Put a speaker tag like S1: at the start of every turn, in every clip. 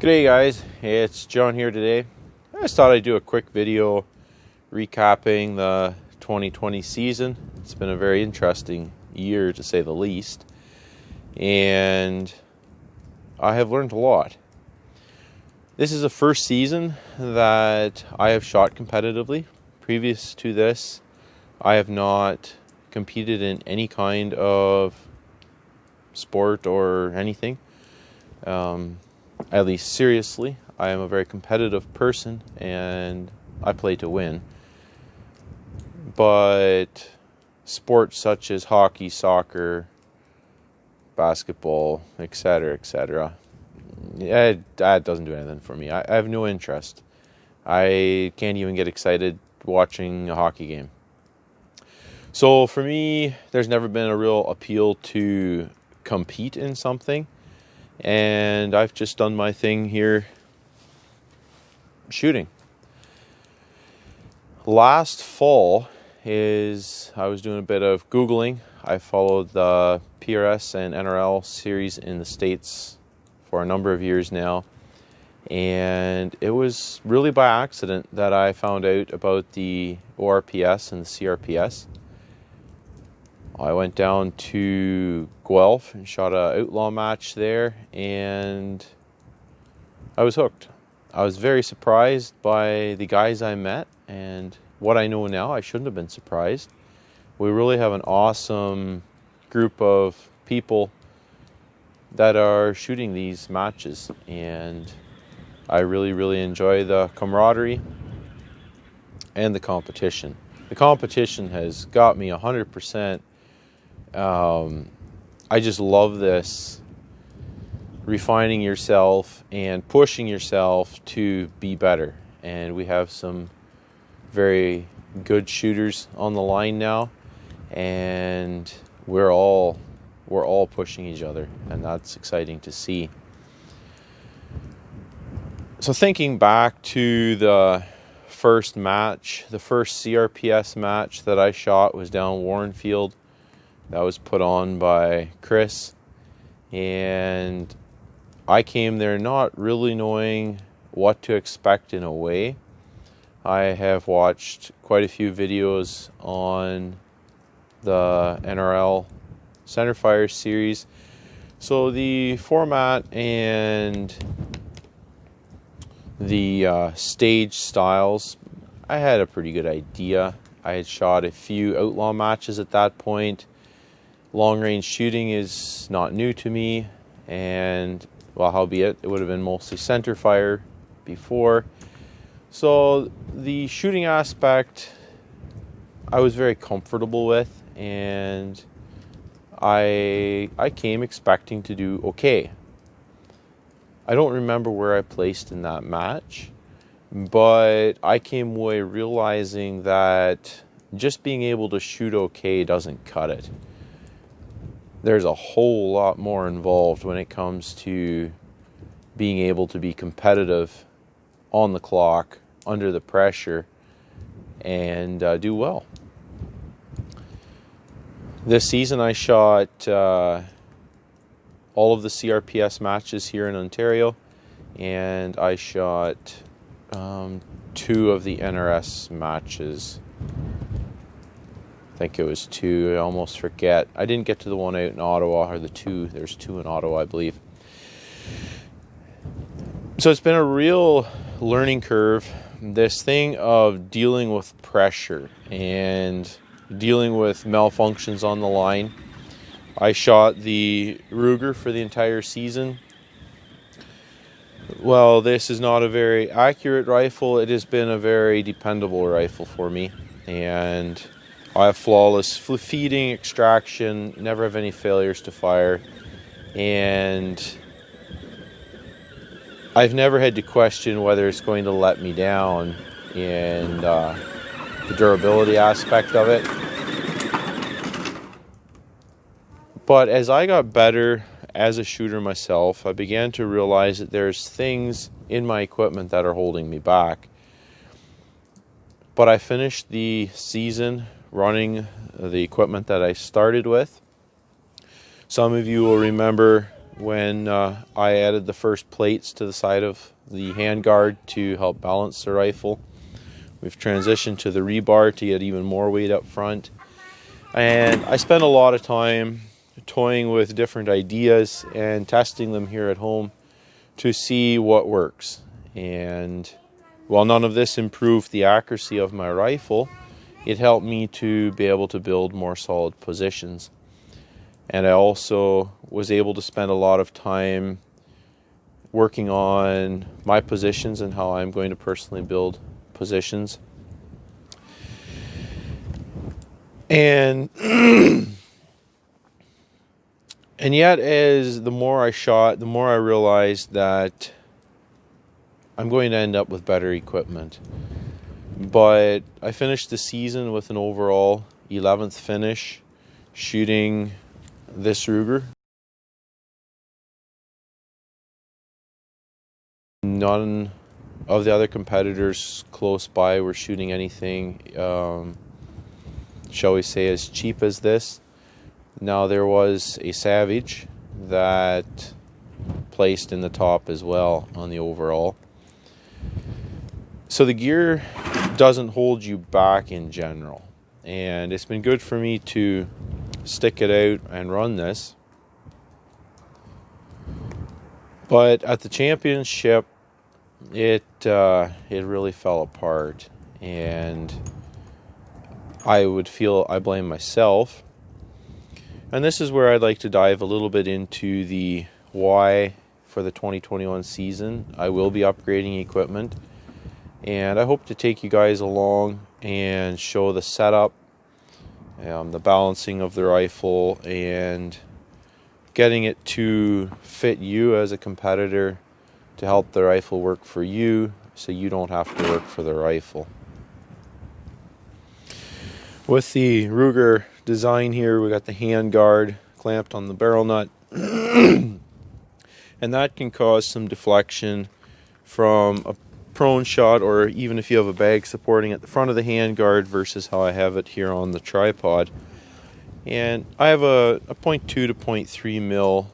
S1: G'day guys, it's John here today. I just thought I'd do a quick video recapping the 2020 season. It's been a very interesting year to say the least, and I have learned a lot. This is the first season that I have shot competitively. Previous to this, I have not competed in any kind of sport or anything. At least seriously. I am a very competitive person and I play to win. But sports such as hockey, soccer, basketball, etc., that doesn't do anything for me. I have no interest. I can't even get excited watching a hockey game. So for me, there's never been a real appeal to compete in something. And I've just done my thing here shooting. Last fall I was doing a bit of Googling. I followed the PRS and NRL series in the States for a number of years now. And it was really by accident that I found out about the ORPS and the CRPS. I went down to Guelph and shot an outlaw match there, and I was hooked. I was very surprised by the guys I met, and what I know now, I shouldn't have been surprised. We really have an awesome group of people that are shooting these matches, and I really enjoy the camaraderie and the competition. The competition has got me 100%. I just love this refining yourself and pushing yourself to be better. And we have some very good shooters on the line now, and we're all pushing each other, and that's exciting to see. So thinking back to the first match, the first CRPS match that I shot was down Warrenfield. That was put on by Chris, and I came there not really knowing what to expect in a way. I have watched quite a few videos on the NRL Centerfire series, so the format and the stage styles, I had a pretty good idea. I had shot a few outlaw matches at that point. Long-range shooting is not new to me, and, well, howbeit, it would have been mostly center fire before. So the shooting aspect, I was very comfortable with, and I came expecting to do okay. I don't remember where I placed in that match, but I came away realizing that just being able to shoot okay doesn't cut it. There's a whole lot more involved when it comes to being able to be competitive on the clock, under the pressure, and do well. This season I shot all of the CRPS matches here in Ontario, and I shot 2 of the NRS matches. I think it was 2. I almost forget. I didn't get to the one out in Ottawa, or the 2. There's 2 in Ottawa, I believe. So it's been a real learning curve. This thing of dealing with pressure and dealing with malfunctions on the line. I shot the Ruger for the entire season. Well, this is not a very accurate rifle. It has been a very dependable rifle for me, and I have flawless feeding, extraction, never have any failures to fire, and I've never had to question whether it's going to let me down in the durability aspect of it. But as I got better as a shooter myself, I began to realize that there's things in my equipment that are holding me back. But I finished the season running the equipment that I started with. Some of you will remember when I added the first plates to the side of the handguard to help balance the rifle. We've transitioned to the rebar to get even more weight up front. And I spent a lot of time toying with different ideas and testing them here at home to see what works. And while none of this improved the accuracy of my rifle, it helped me to be able to build more solid positions. And I also was able to spend a lot of time working on my positions and how I'm going to personally build positions. And and yet, as the more I shot, the more I realized that I'm going to end up with better equipment. But I finished the season with an overall 11th finish shooting this Ruger. None of the other competitors close by were shooting anything, shall we say, as cheap as this. Now, there was a Savage that placed in the top as well on the overall. So the gear doesn't hold you back in general. And it's been good for me to stick it out and run this. But at the championship, it really fell apart. And I blame myself. And this is where I'd like to dive a little bit into the why for the 2021 season. I will be upgrading equipment. And I hope to take you guys along and show the setup, the balancing of the rifle, and getting it to fit you as a competitor to help the rifle work for you so you don't have to work for the rifle. With the Ruger design here, we got the handguard clamped on the barrel nut, and that can cause some deflection from a prone shot, or even if you have a bag supporting at the front of the handguard versus how I have it here on the tripod. And I have a 0.2 to 0.3 mil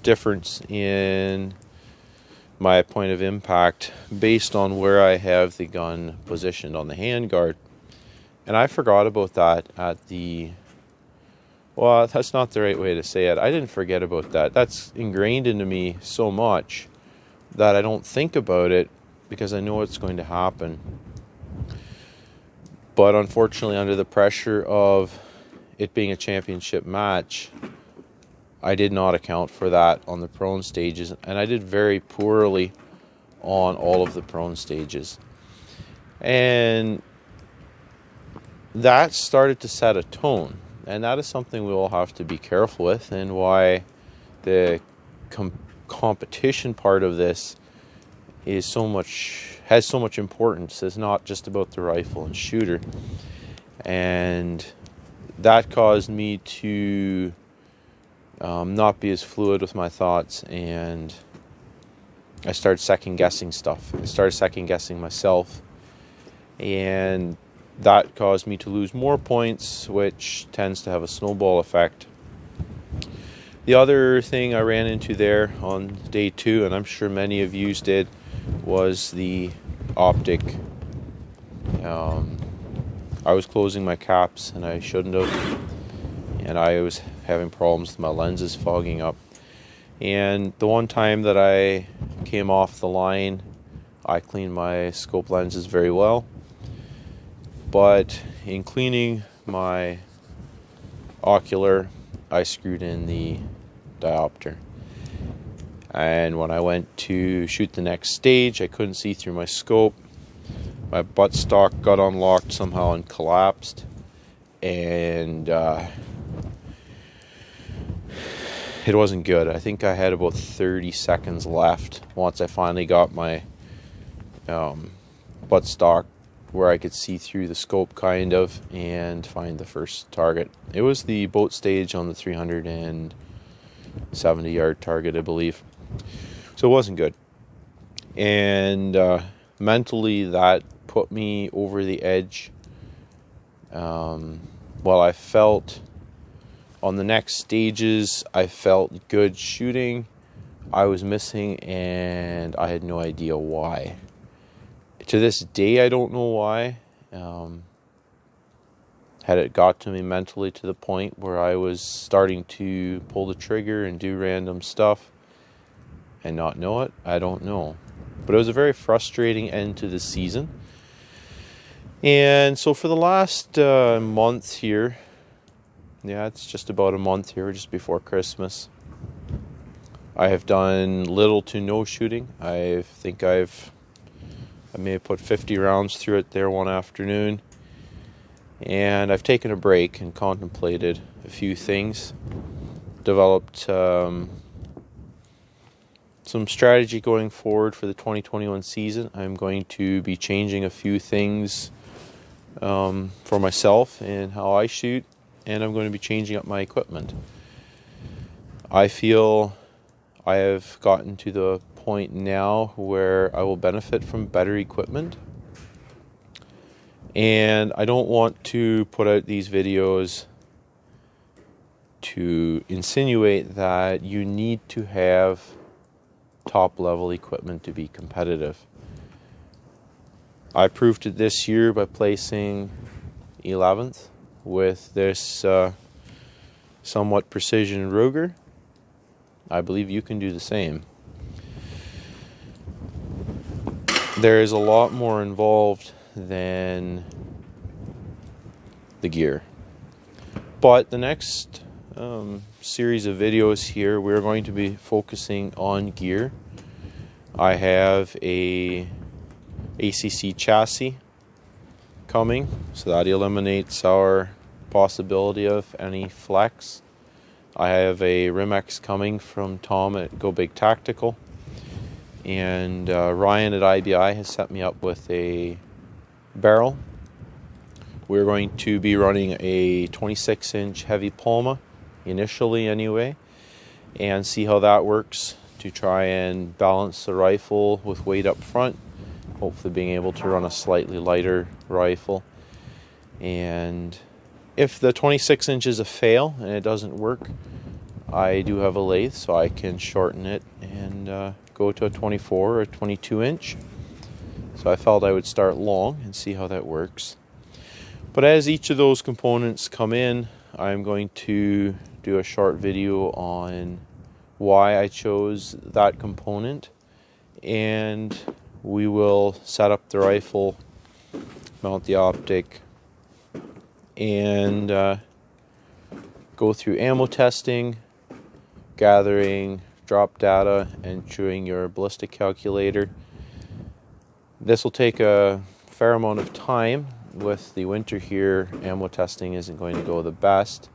S1: difference in my point of impact based on where I have the gun positioned on the handguard. And I forgot about that well, that's not the right way to say it. I didn't forget about that. That's ingrained into me so much that I don't think about it because I know it's going to happen. But unfortunately, under the pressure of it being a championship match, I did not account for that on the prone stages, and I did very poorly on all of the prone stages. And that started to set a tone, and that is something we all have to be careful with, and why the competition part of this has so much importance. It's not just about the rifle and shooter. And that caused me to not be as fluid with my thoughts, and I started second guessing stuff. I started second guessing myself, and that caused me to lose more points, which tends to have a snowball effect. The other thing I ran into there on day 2, and I'm sure many of you did, was the optic. I was closing my caps, and I shouldn't have, and I was having problems with my lenses fogging up. And the one time that I came off the line, I cleaned my scope lenses very well. But in cleaning my ocular, I screwed in the diopter. And when I went to shoot the next stage, I couldn't see through my scope. My buttstock got unlocked somehow and collapsed. And it wasn't good. I think I had about 30 seconds left once I finally got my buttstock where I could see through the scope kind of and find the first target. It was the boat stage on the 370 yard target, I believe. So it wasn't good. And mentally that put me over the edge. Well, I felt On the next stages, I felt good shooting. I was missing, and I had no idea why. To this day, I don't know why. Had it got to me mentally to the point where I was starting to pull the trigger and do random stuff and not know it, I don't know. But it was a very frustrating end to the season. And so for the last month here, it's just about a month here, just before Christmas, I have done little to no shooting. I may have put 50 rounds through it there one afternoon. And I've taken a break and contemplated a few things. Developed some strategy going forward for the 2021 season. I'm going to be changing a few things for myself and how I shoot. And I'm going to be changing up my equipment. I feel I have gotten to the point now where I will benefit from better equipment. And I don't want to put out these videos to insinuate that you need to have top level equipment to be competitive. I proved it this year by placing 11th with this somewhat precision Ruger. I believe you can do the same. There is a lot more involved than the gear. But the next series of videos here, we're going to be focusing on gear. I have a ACC chassis coming, so that eliminates our possibility of any flex. I have a Rimex coming from Tom at Go Big Tactical, and Ryan at IBI has set me up with a barrel. We're going to be running a 26-inch heavy Palma initially anyway, and see how that works to try and balance the rifle with weight up front, hopefully being able to run a slightly lighter rifle. And if the 26 inch is a fail and it doesn't work, I do have a lathe, so I can shorten it and go to a 24 or a 22 inch. So I felt I would start long and see how that works. But as each of those components come in, I'm going to do a short video on why I chose that component, and we will set up the rifle, mount the optic, and go through ammo testing, gathering drop data, and chewing your ballistic calculator. This will take a fair amount of time. With the winter here, ammo testing isn't going to go the best.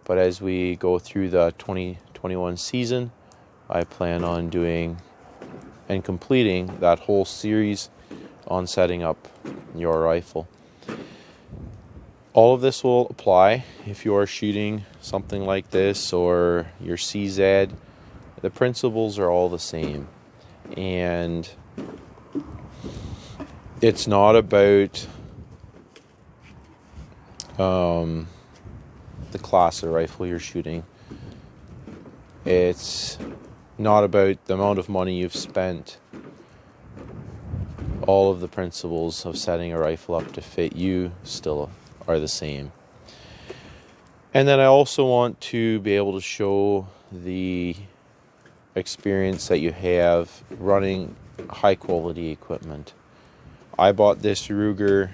S1: But as we go through the 2021 season, I plan on doing and completing that whole series on setting up your rifle. All of this will apply if you are shooting something like this or your CZ. The principles are all the same. And it's not about the class of rifle you're shooting. It's not about the amount of money you've spent. All of the principles of setting a rifle up to fit you still are the same. And then I also want to be able to show the experience that you have running high quality equipment. I bought this Ruger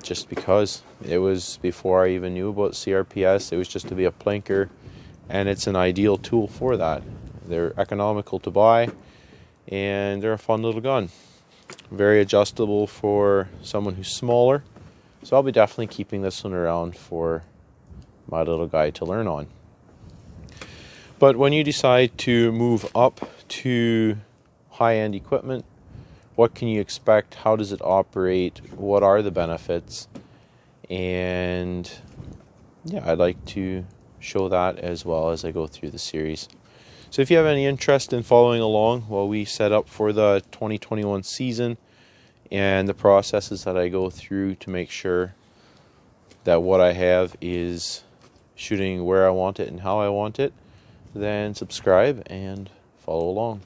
S1: just because it was before I even knew about CRPS. It was just to be a plinker, and it's an ideal tool for that. They're economical to buy, and they're a fun little gun. Very adjustable for someone who's smaller, so I'll be definitely keeping this one around for my little guy to learn on. But when you decide to move up to high-end equipment, what can you expect? How does it operate? What are the benefits? And yeah, I'd like to show that as well as I go through the series. So if you have any interest in following along while we set up for the 2021 season and the processes that I go through to make sure that what I have is shooting where I want it and how I want it, then subscribe and follow along.